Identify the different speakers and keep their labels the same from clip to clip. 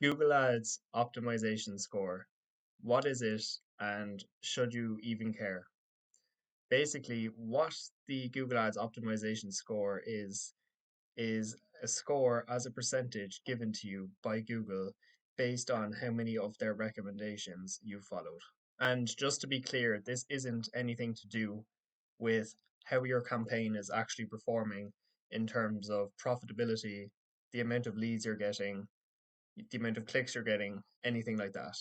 Speaker 1: Google Ads optimization score. What is it and should you even care? Basically, what the Google Ads optimization score is a score as a percentage given to you by Google based on how many of their recommendations you followed. And just to be clear, this isn't anything to do with how your campaign is actually performing in terms of profitability, the amount of leads you're getting, the amount of clicks you're getting, anything like that.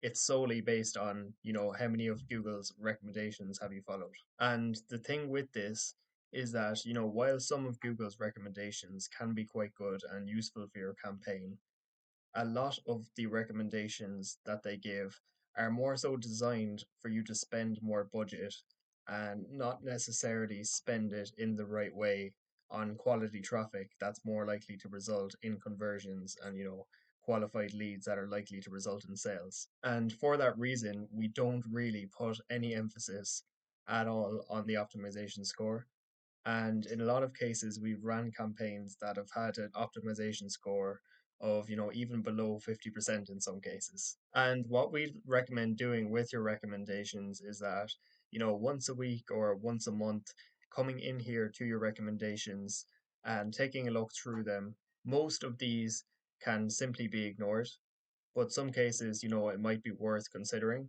Speaker 1: It's solely based on, how many of Google's recommendations have you followed. And the thing with this is that, while some of Google's recommendations can be quite good and useful for your campaign, a lot of the recommendations that they give are more so designed for you to spend more budget and not necessarily spend it in the right way on quality traffic that's more likely to result in conversions and qualified leads that are likely to result in sales. And for that reason, we don't really put any emphasis at all on the optimization score. And in a lot of cases, we've ran campaigns that have had an optimization score of, even below 50% in some cases. And what we recommend doing with your recommendations is that, once a week or once a month, coming in here to your recommendations and taking a look through them. Most of these can simply be ignored, but some cases, it might be worth considering.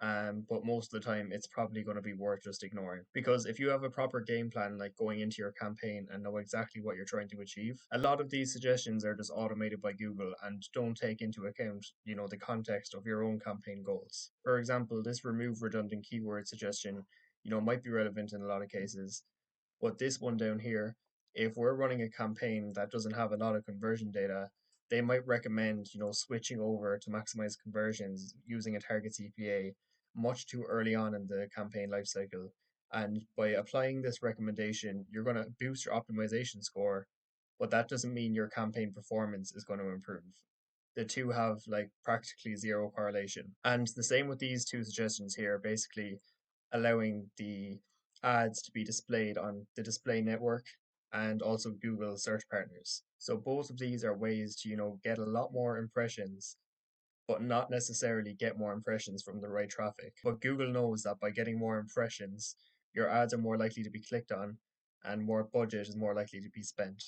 Speaker 1: But most of the time, it's probably going to be worth just ignoring. Because if you have a proper game plan, like going into your campaign and know exactly what you're trying to achieve, a lot of these suggestions are just automated by Google and don't take into account, the context of your own campaign goals. For example, this remove redundant keyword suggestion, might be relevant in a lot of cases, but this one down here, if we're running a campaign that doesn't have a lot of conversion data, they might recommend, switching over to maximize conversions using a target CPA much too early on in the campaign lifecycle. And by applying this recommendation, you're going to boost your optimization score, but that doesn't mean your campaign performance is going to improve. The two have like practically zero correlation. And the same with these two suggestions here, basically allowing the ads to be displayed on the display network and also Google search partners. So both of these are ways to, get a lot more impressions, but not necessarily get more impressions from the right traffic. But Google knows that by getting more impressions, your ads are more likely to be clicked on and more budget is more likely to be spent,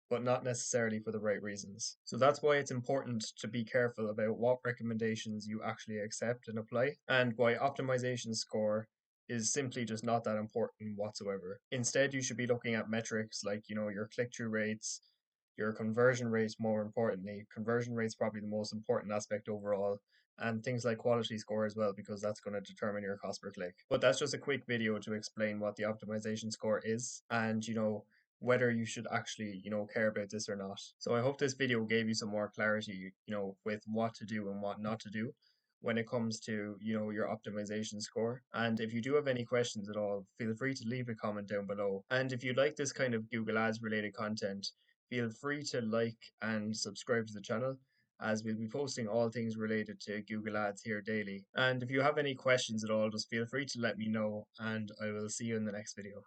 Speaker 1: but not necessarily for the right reasons. So that's why it's important to be careful about what recommendations you actually accept and apply, and why optimization score is simply just not that important whatsoever. Instead, you should be looking at metrics like, your click through rates, your conversion rates, more importantly. Conversion rate's probably the most important aspect overall, and things like quality score as well, because that's going to determine your cost per click. But that's just a quick video to explain what the optimization score is and, whether you should actually, care about this or not. So I hope this video gave you some more clarity, with what to do and what not to do when it comes to, your optimization score. And if you do have any questions at all, feel free to leave a comment down below. And if you like this kind of Google Ads related content, feel free to like and subscribe to the channel, as we'll be posting all things related to Google Ads here daily. And if you have any questions at all, just feel free to let me know, and I will see you in the next video.